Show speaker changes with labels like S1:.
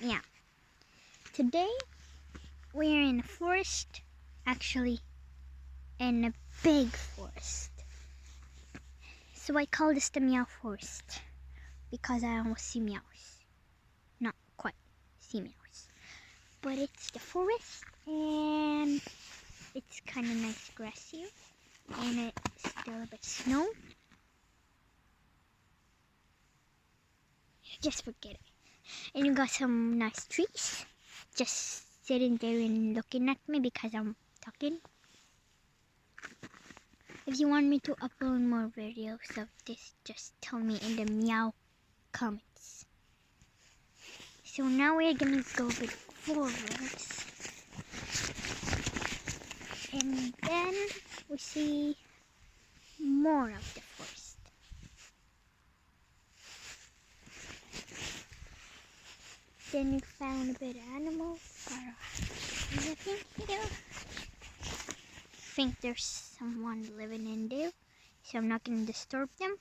S1: Yeah. Today we're in a forest, actually in a big forest. So I call this the meow forest because I almost see meows. Not quite see meows. But it's the forest and it's kind of nice grass here. And it's still a bit snow. Just forget it. And you got some nice trees just sitting there and looking at me because I'm talking. If you want me to upload more videos of this, just tell me in the meow comments. So now we're gonna go a bit forwards. And then we see more of the forest. Then we found a bit of animals. I think there's someone living in there, so I'm not gonna disturb them.